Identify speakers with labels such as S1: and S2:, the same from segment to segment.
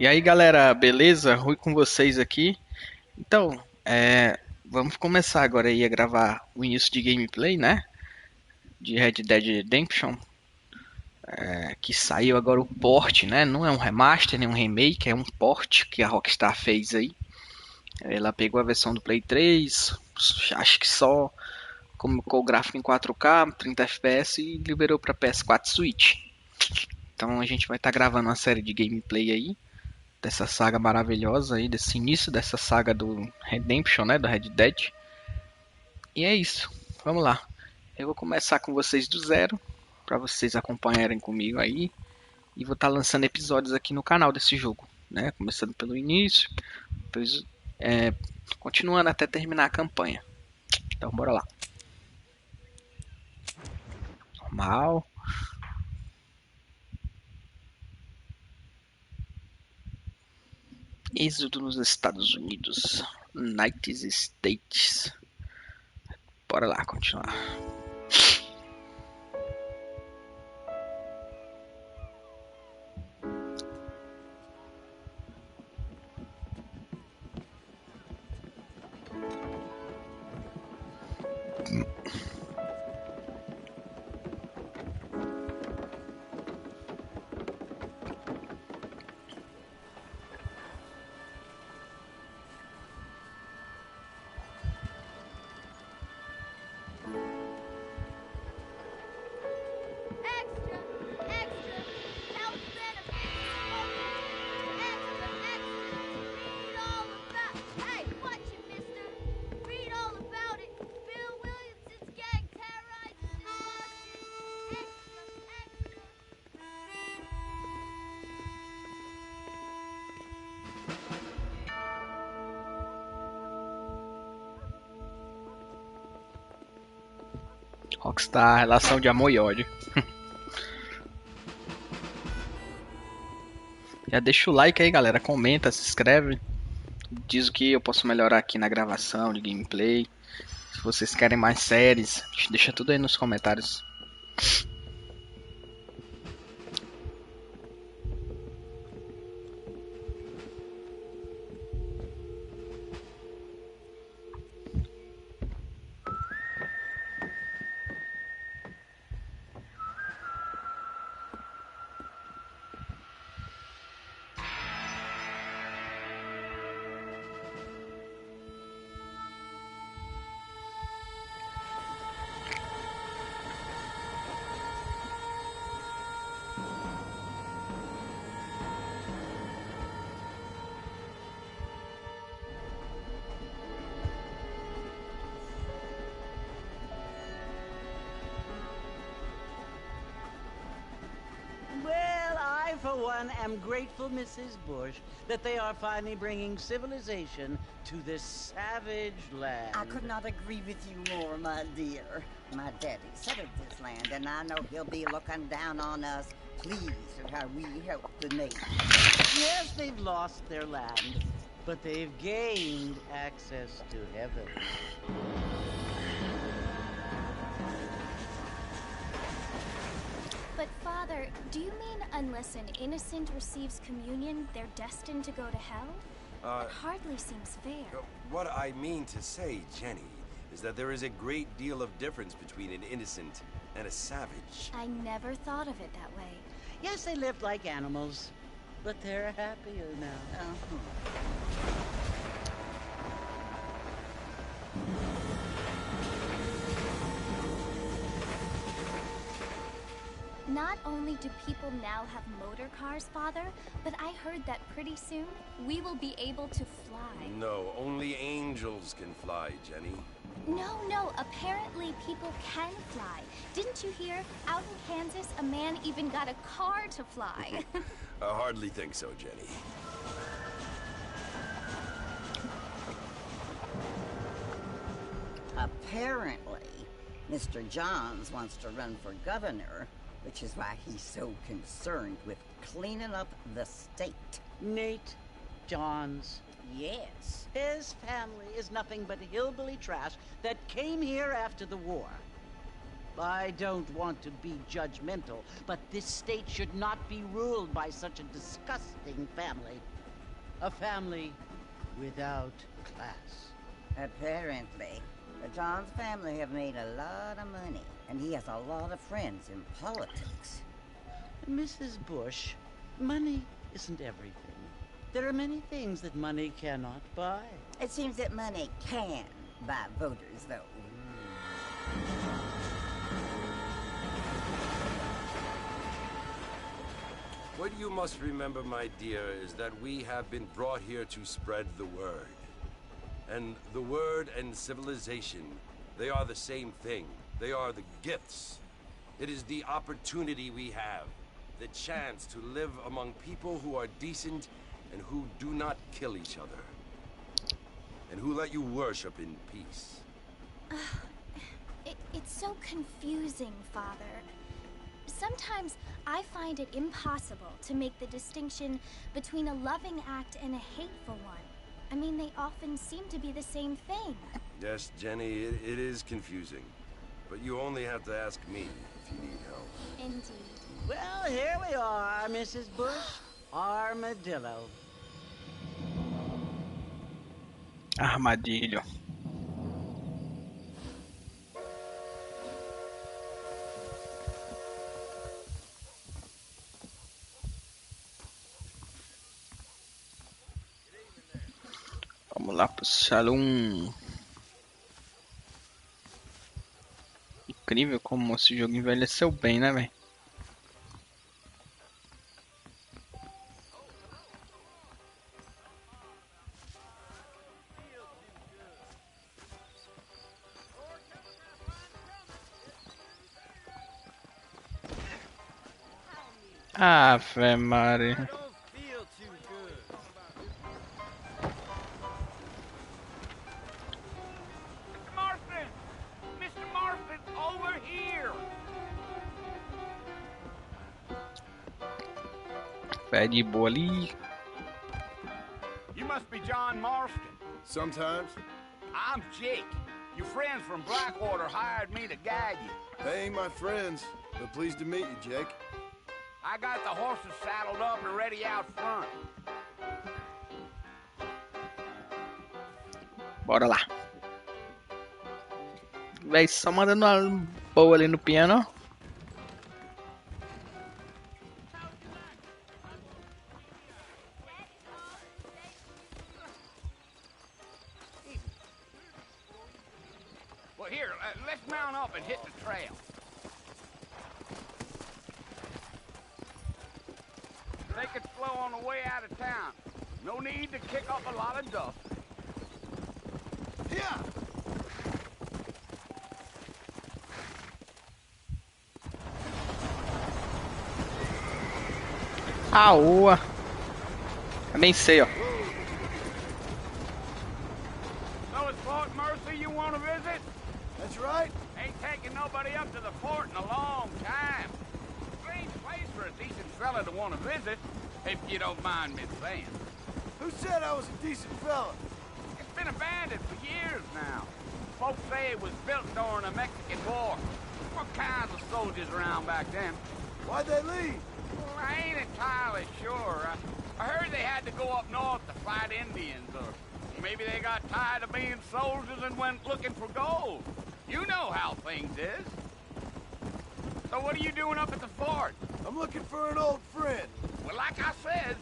S1: E aí galera, beleza? Rui com vocês aqui. Então, vamos começar agora aí a gravar o início de gameplay, né? De Red Dead Redemption, que saiu agora o port, né? Não é um remaster nem um remake, é um port que a Rockstar fez aí. Ela pegou a versão do Play 3, acho que só colocou o gráfico em 4K, 30 FPS e liberou para PS4 Switch. Então a gente vai estar gravando uma série de gameplay aí dessa saga maravilhosa aí, desse início dessa saga do Redemption, né, do Red Dead. E é isso. Vamos lá. Eu vou começar com vocês do zero, para vocês acompanharem comigo aí, e vou estar lançando episódios aqui no canal desse jogo, né, começando pelo início, depois continuando até terminar a campanha. Então bora lá. Normal. Êxodo nos Estados Unidos. United States. Bora lá, continuar.
S2: Extra! Extra! Health benefits! Extra! Extra! Read all about... Hey, watch it, mister! Read all about it! Bill Williamson's gang terrorizes his marches! Extra! Extra!
S1: Rockstar, relação de amor e ódio. Já deixa o like aí, galera. Comenta, se inscreve. Diz o que eu posso melhorar aqui na gravação de gameplay. Se vocês querem mais séries, deixa tudo aí nos comentários.
S3: Well, I, for one, am grateful, Mrs. Bush, that they are finally bringing civilization to this savage land.
S4: I could not agree with you more, my dear. My daddy settled this land, and I know he'll be looking down on us, pleased at how we help the nation.
S3: Yes, they've lost their land, but they've gained access to heaven.
S2: But, Father, do you mean unless an innocent receives communion, they're destined to go to hell? That hardly seems fair.
S5: What I mean to say, Jenny, is that there is a great deal of difference between an innocent and a savage.
S2: I never thought of it that way.
S3: Yes, they lived like animals, but they're happier now.
S2: Not only do people now have motor cars, Father, but I heard that pretty soon we will be able to fly.
S5: No, only angels can fly, Jenny.
S2: No, apparently people can fly. Didn't you hear? Out in Kansas, a man even got a car to fly.
S5: I hardly think so, Jenny.
S4: Apparently, Mr. Johns wants to run for governor, which is why he's so concerned with cleaning up the state.
S3: Nate Johns, yes. His family is nothing but hillbilly trash that came here after the war. I don't want to be judgmental, but this state should not be ruled by such a disgusting family. A family without class.
S4: Apparently. John's family have made a lot of money, and he has a lot of friends in politics.
S3: Mrs. Bush, money isn't everything. There are many things that money cannot buy.
S4: It seems that money can buy voters, though.
S5: What you must remember, my dear, is that we have been brought here to spread the word. And the word and civilization, they are the same thing. They are the gifts. It is the opportunity we have, the chance to live among people who are decent and who do not kill each other. And who let you worship in peace.
S2: It's so confusing, Father. Sometimes I find it impossible to make the distinction between a loving act and a hateful one. I mean, they often seem to be the same thing.
S5: Yes, Jenny, it is confusing. But you only have to ask me if you need help.
S2: Indeed.
S3: Well, here we are, Mrs. Bush. Armadillo.
S1: Armadilho. Vamos lá pro salão. Incrível como esse jogo envelheceu bem, né, velho? Ave Maria. Pé de boa ali.
S6: You must be John Marston.
S7: Sometimes.
S6: I'm Jake. Your friends from Blackwater hired me to guide you.
S7: They ain't my friends, but pleased to meet you, Jake.
S6: I got the horses saddled up and ready out front.
S1: Bora lá. Véi, só mandando uma boa ali no piano.
S6: Well, here, let's mount up and hit the trail. Take it slow on the way out of town. No need to kick up a lot of dust.
S7: Yeah!
S1: Aua! Também sei, ó.
S6: So it's Fort Mercy you want to visit?
S7: That's right.
S6: Ain't taking nobody up to the fort in a long time. Strange place for a decent fella to want to visit, if you don't mind me saying.
S7: Who said I was a decent fella?
S6: It's been abandoned for years now. Folks say it was built during the Mexican War. What kinds of soldiers around back then?
S7: Why'd they leave?
S6: Well, I ain't entirely sure. I heard they had to go up north to fight Indians, or maybe they got tired of being soldiers and went looking for gold. You know how things is. So what are you doing up at the fort?
S7: I'm looking for an old friend.
S6: Well, like I said,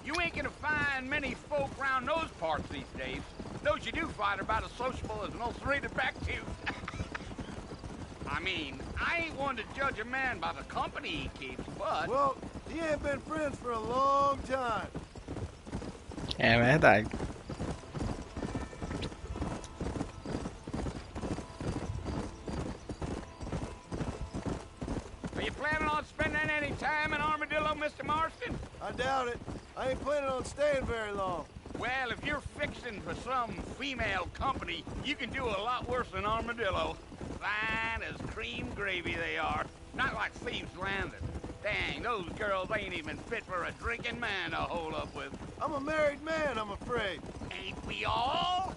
S6: you ain't gonna find many folk around those parts these days. Those you do find are about as sociable as most rated back to. I mean, I ain't one to judge a man by the company he keeps, but...
S7: Well, he ain't been friends for a long time.
S1: É verdade.
S6: Are you planning on spending any time in Armadillo, Mr. Marston?
S7: I doubt it. I ain't planning on staying very long.
S6: Well, if you're fixing for some female company, you can do a lot worse than Armadillo. Fine as cream gravy they are. Not like Thieves' Landing. Dang, those girls ain't even fit for a drinking man to hold up with.
S7: I'm a married man, I'm afraid.
S6: Ain't we all?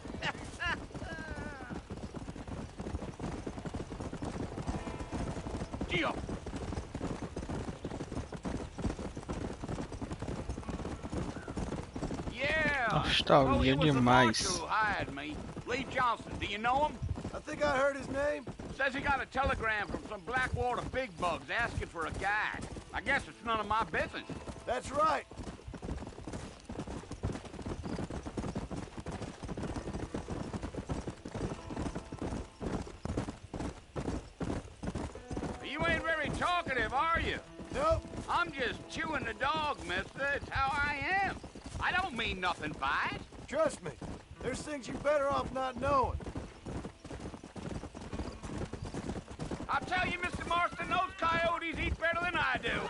S6: Gio! Yeah,
S1: Nostalgia
S6: he was the marshal
S1: demais.
S6: who hired me. Lee Johnson, do you know him?
S7: I think I heard his name.
S6: Says he got a telegram from some Blackwater big bugs asking for a guide. I guess it's none of my business.
S7: That's right.
S6: You ain't very talkative, are you?
S7: Nope.
S6: I'm just chewing the dog, mister. It's how I am. I don't mean nothing by it.
S7: Trust me. There's things you're better off not knowing.
S6: I'll tell you, Mr. Marston, those coyotes eat better than I do.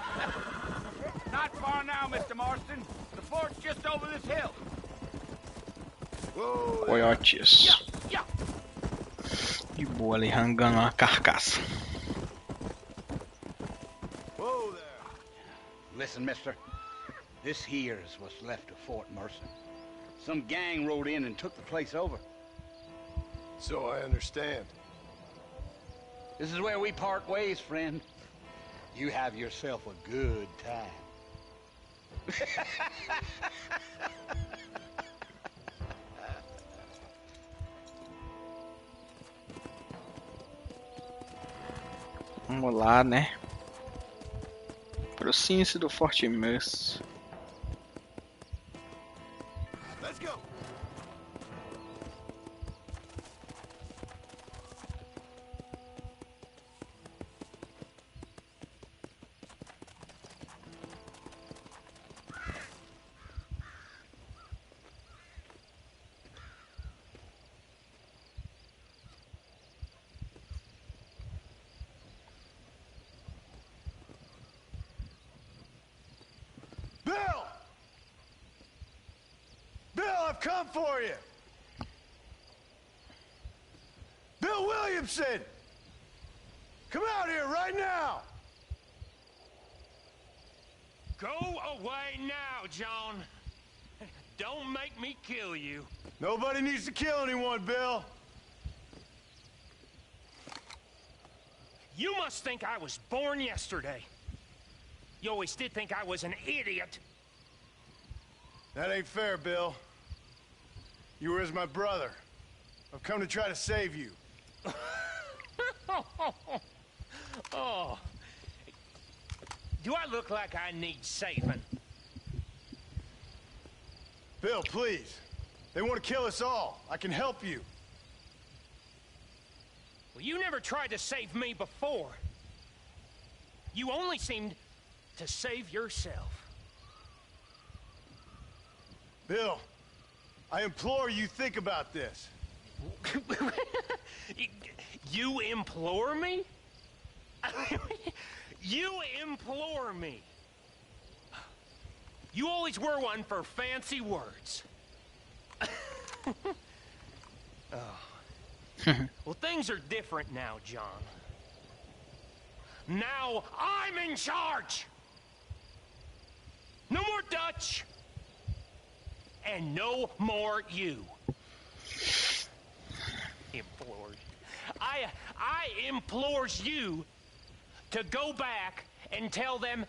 S6: Not far now, Mr. Marston. The fort's just over this hill.
S7: Whoa.
S1: Coiotes.
S6: Yeah.
S1: De boa ali, rangando uma carcaça.
S7: Whoa there.
S6: Listen, mister. This here's what's left of Fort Mercer. Some gang rode in and took the place over.
S7: So I understand.
S6: This is where we part ways, friend. You have yourself a good time.
S1: Vamos lá, né? Aproxime-se do Forte Mercer.
S7: Let's go. Bill! Bill, I've come for you! Bill Williamson! Come out here right now!
S8: Go away now, John. Don't make me kill you.
S7: Nobody needs to kill anyone, Bill.
S8: You must think I was born yesterday. You always did think I was an idiot.
S7: That ain't fair, Bill. You were as my brother. I've come to try to save you.
S8: Oh. Do I look like I need saving?
S7: Bill, please. They want to kill us all. I can help you.
S8: Well, you never tried to save me before. You only seemed to save yourself.
S7: Bill, I implore you think about this.
S8: You implore me? You implore me. You always were one for fancy words. Oh. Well, things are different now, John. Now I'm in charge. No more Dutch. And no more you. Implores. I implores you to go back and tell them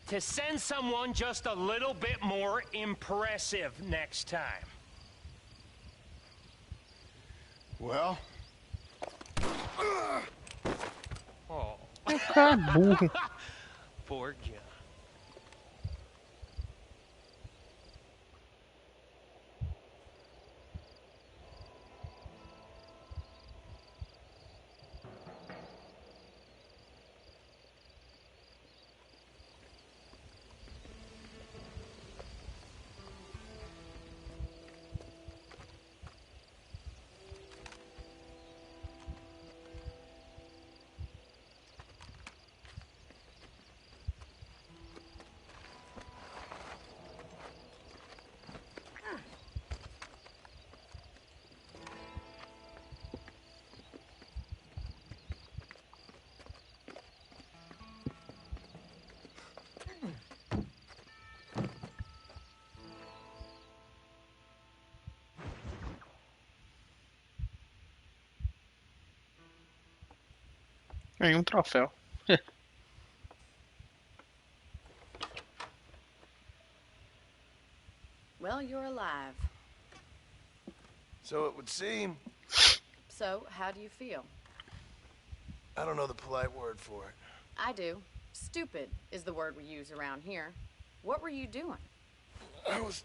S8: to send someone just a little bit more impressive next time.
S7: Well?
S8: Oh.
S1: Burro.
S8: Poor John.
S1: Ganhei troféu.
S9: Well, you're alive.
S7: So it would seem.
S9: So, how do you feel?
S7: I don't know the polite word for it.
S9: I do. Stupid is the word we use around here. What were you doing?
S7: I was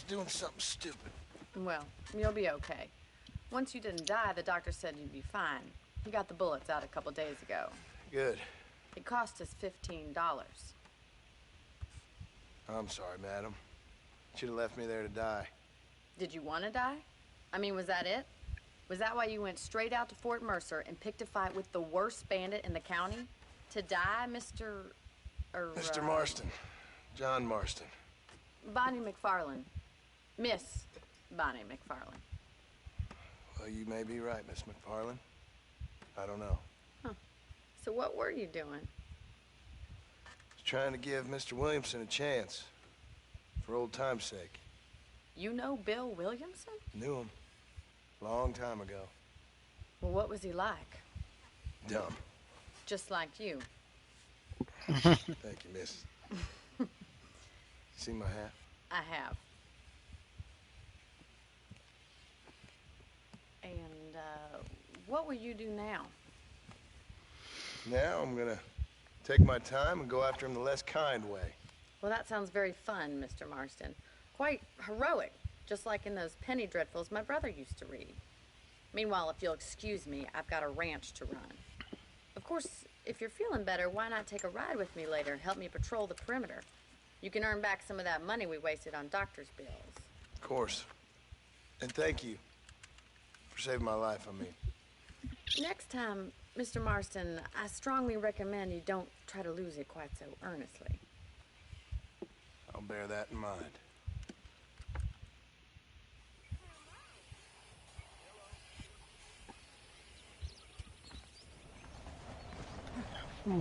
S7: doing something stupid.
S9: Well, you'll be okay. Once you didn't die, the doctor said you'd be fine. He got the bullets out a couple days ago.
S7: Good.
S9: It cost us $15.
S7: I'm sorry, madam. Should have left me there to die.
S9: Did you want to die? I mean, was that it? Was that why you went straight out to Fort Mercer and picked a fight with the worst bandit in the county? To die, Mr.
S7: Mr. Marston. John Marston.
S9: Bonnie McFarlane. Miss Bonnie McFarlane.
S7: Well, you may be right, Miss McFarlane. I don't know.
S9: So what were you doing?
S7: I was trying to give Mr. Williamson a chance. For old time's sake.
S9: You know Bill Williamson?
S7: Knew him. Long time ago.
S9: Well, what was he like?
S7: Dumb.
S9: Just like you.
S7: Thank you, miss. See my hat?
S9: I have. And, what will you do now?
S7: Now I'm gonna take my time and go after him the less kind way.
S9: Well, that sounds very fun, Mr. Marston. Quite heroic, just like in those penny dreadfuls my brother used to read. Meanwhile, if you'll excuse me, I've got a ranch to run. Of course, if you're feeling better, why not take a ride with me later and help me patrol the perimeter? You can earn back some of that money we wasted on doctor's bills.
S7: Of course. And thank you for saving my life, I mean.
S9: Next time, Mr. Marston, I strongly recommend you don't try to lose it quite so earnestly.
S7: I'll bear that in mind.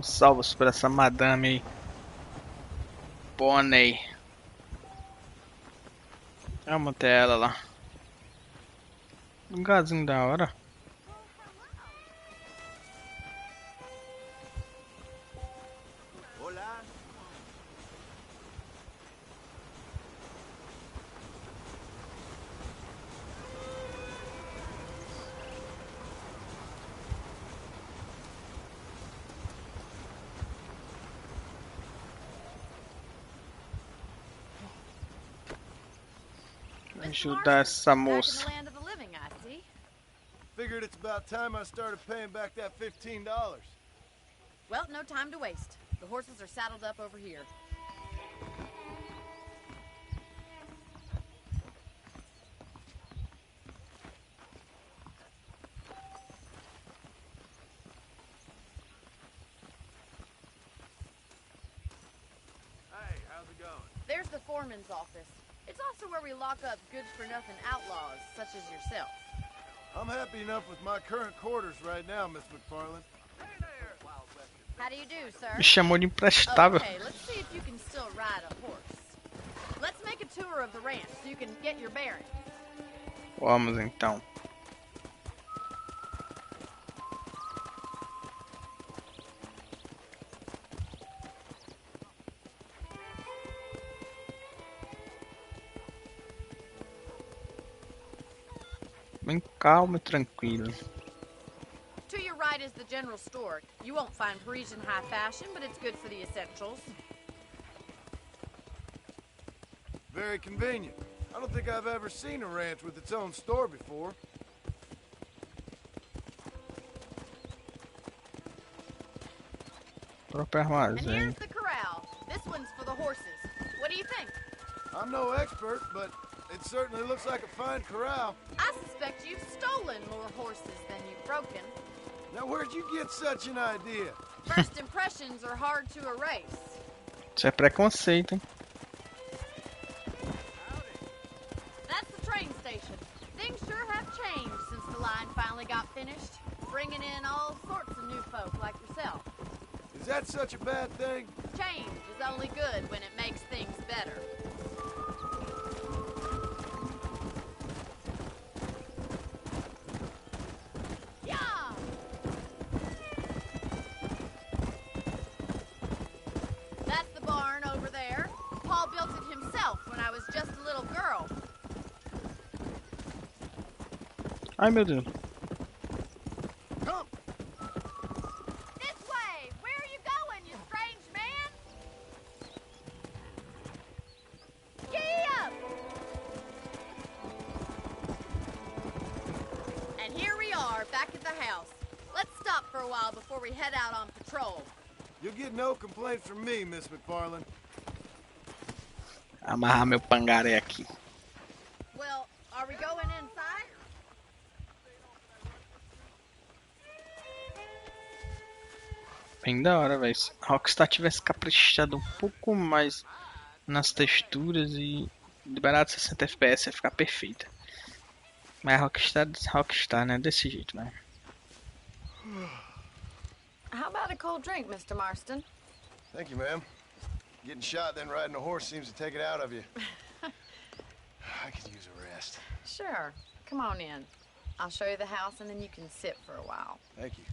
S1: Salvos por essa madame aí. Bonnie. Vamos até ela lá. Um lugarzinho da hora.
S6: Hola.
S1: Ajudar essa
S9: Back in
S1: moça.
S9: the land of the living, I see.
S7: Figured it's about time I started paying back that $15.
S9: Well, no time to waste. The horses are saddled up over here.
S6: Hey, how's it going?
S9: There's the foreman's office. It's also where we lock up good-for-nothing outlaws, such as yourself.
S7: I'm happy enough with my current quarters right now, Miss McFarlane.
S6: Hey there, Wild West.
S9: How do you do, sir?
S1: Me chamou de imprestável.
S9: Okay, let's see if you can still ride a horse. Let's make a tour of the ranch so you can get your bearings.
S1: Vamos então. Bem calmo e tranquilo.
S9: To your right is the general store. You won't find Parisian high fashion, but it's good for the essentials.
S7: Very convenient. I don't think I've ever seen a ranch with its own store before.
S1: Próprio
S9: And
S1: armazém.
S9: here's the corral. This one's for the horses. What do you think?
S7: I'm no expert, but it certainly looks like a fine corral.
S9: I suspect you've stolen more horses than you've broken.
S7: Now, where'd you get such an idea?
S9: First impressions are hard to erase.
S1: Isso é preconceito, hein?
S9: That's the train station. Things sure have changed since the line finally got finished, bringing in all sorts of new folk like yourself.
S7: Is that such a bad thing?
S9: Change is only good when it makes things better. Yeah! That's the barn over there. Paul built it himself when I was just a little girl.
S1: Ai, meu Deus.
S7: Come.
S2: This way! Where are you going, you strange man? Giddy up!
S9: And here we are, back at the house. Let's stop for a while before we head out on patrol.
S7: You'll get no complaints from me, Miss McFarland.
S1: Amarrar meu pangaré aqui.
S9: Well, are we going inside?
S1: Bem da hora, velho. Se Rockstar tivesse caprichado um pouco mais nas texturas e liberado 60 FPS ia ficar perfeita. Mas Rockstar, né? Desse jeito, né?
S9: How about a cold drink, Mr. Marston?
S7: Thank you, ma'am. Getting shot, then riding a horse seems to take it out of you. I could use a rest.
S9: Sure. Come on in. I'll show you the house and then you can sit for a while.
S7: Thank you.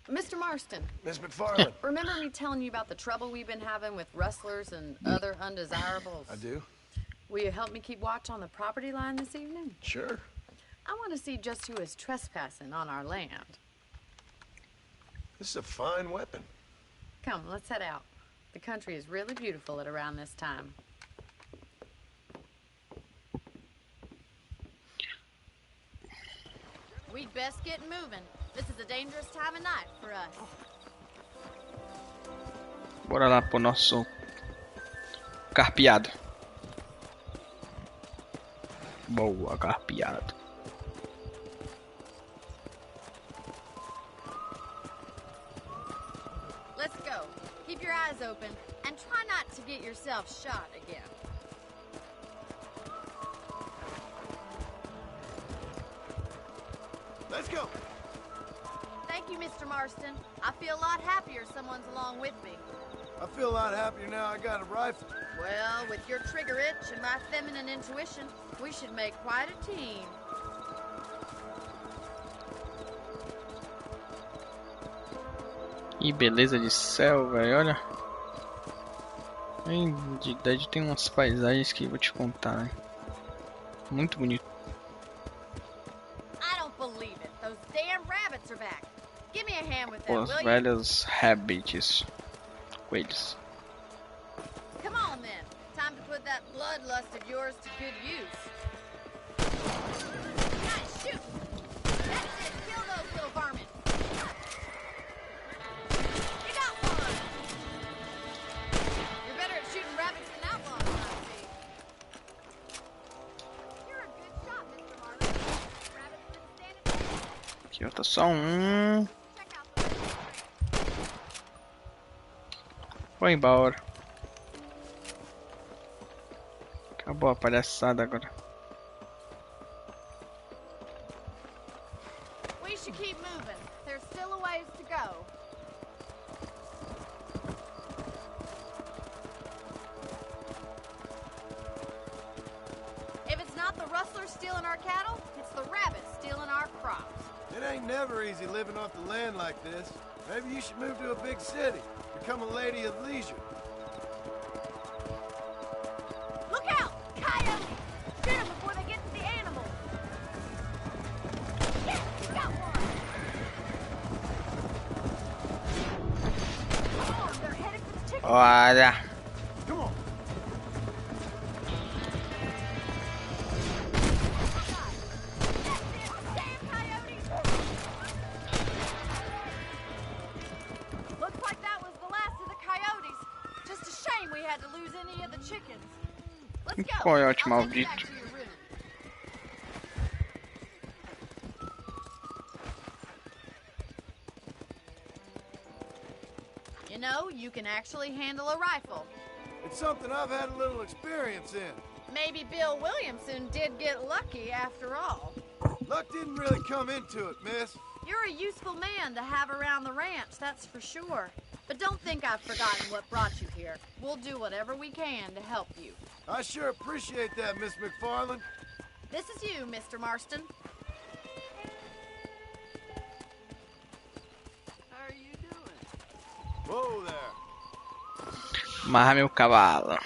S9: Mr. Marston,
S7: Miss McFarland.
S9: remember me telling you about the trouble we've been having with rustlers and other undesirables?
S7: I do.
S9: Will you help me keep watch on the property line this evening?
S7: Sure.
S9: I want to see just who is trespassing on our land.
S7: This is a fine weapon.
S9: Come, let's head out. The country is really beautiful at around this time. We'd best get moving. This is a dangerous time of night for us.
S1: Bora lá pro nosso carpeado. Boa, carpeado.
S9: Let's go. Keep your eyes open and try not to get yourself shot again.
S7: Let's go.
S9: Thank you, Mr. Marston. I feel a lot happier someone's along with me.
S7: I feel a lot happier now I got a rifle.
S9: Well, with your trigger itch and my feminine intuition, we should make quite a team.
S1: Que beleza de céu, velho, olha. Em verdade tem umas paisagens que eu vou te contar, né? Muito bonito.
S9: I don't believe it. Those damn rabbits are back. Give me a hand with that,
S1: Os
S9: will you?
S1: velhos rabbits. Coelhos.
S9: Come on, then. Time to put that bloodlust of yours to good use. Nice shoot. That's it. Kill those little varmints. You got one. You're better at shooting rabbits than outlaws, I see. You're a good shot, Mr. Martin. Rabbits been standing there.
S1: Aqui falta só um.
S9: Check out the
S1: Foi embora. Acabou a palhaçada agora.
S9: We should keep moving. There's still a ways to go. If it's not the rustlers stealing our cattle, it's the rabbits stealing our crops.
S7: It ain't never easy living off the land like this. Maybe you should move to a big city. Become a lady of leisure.
S9: Look out! Coyotes! Shoot them before they get to the animals. Yes, you got one! Come on, they're headed for the chicken.
S1: Olha.
S7: Come on.
S9: Looks like that was the last of the coyotes. Just a shame we had to lose any of the chickens. Let's go.
S1: Coyote
S9: I'll take you
S1: maldito.
S9: back to your room. You know, you can actually handle a rifle.
S7: It's something I've had a little experience in.
S9: Maybe Bill Williamson did get lucky after all.
S7: Luck didn't really come into it, miss.
S9: You're a useful man to have around the ranch, that's for sure. But don't think I've forgotten what brought you here. We'll do whatever we can to help you.
S7: I sure appreciate that, Miss McFarland.
S9: This is you, Mr. Marston.
S3: How are you doing?
S7: Whoa there.
S1: Amarra meu cavalo.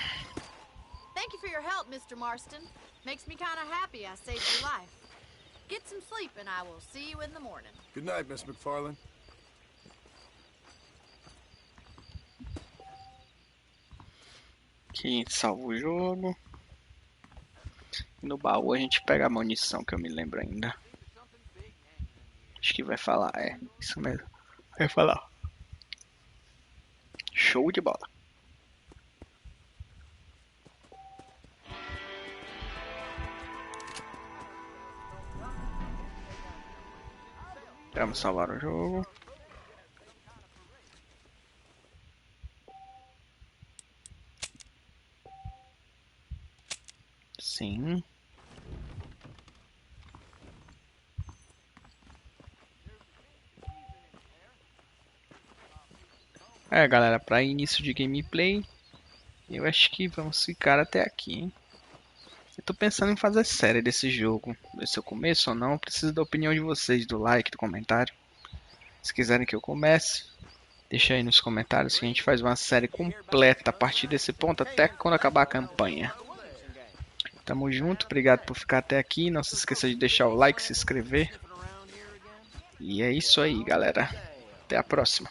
S10: Thank you for your help, Mr. Marston. Makes me kind of happy I saved your life. Get some sleep and I will see you in the morning.
S7: Good night, Miss McFarlane.
S1: Aqui a gente salva o jogo. No baú a gente pega a munição, que eu me lembro ainda. Acho que vai falar, isso mesmo. Vai falar. Show de bola. Vamos salvar o jogo. Sim. Galera, para início de gameplay, eu acho que vamos ficar até aqui, hein? Eu tô pensando em fazer série desse jogo. Ver se eu começo ou não. Preciso da opinião de vocês, do like, do comentário. Se quiserem que eu comece, deixa aí nos comentários que a gente faz uma série completa a partir desse ponto até quando acabar a campanha. Tamo junto, obrigado por ficar até aqui. Não se esqueça de deixar o like, se inscrever. E é isso aí, galera. Até a próxima.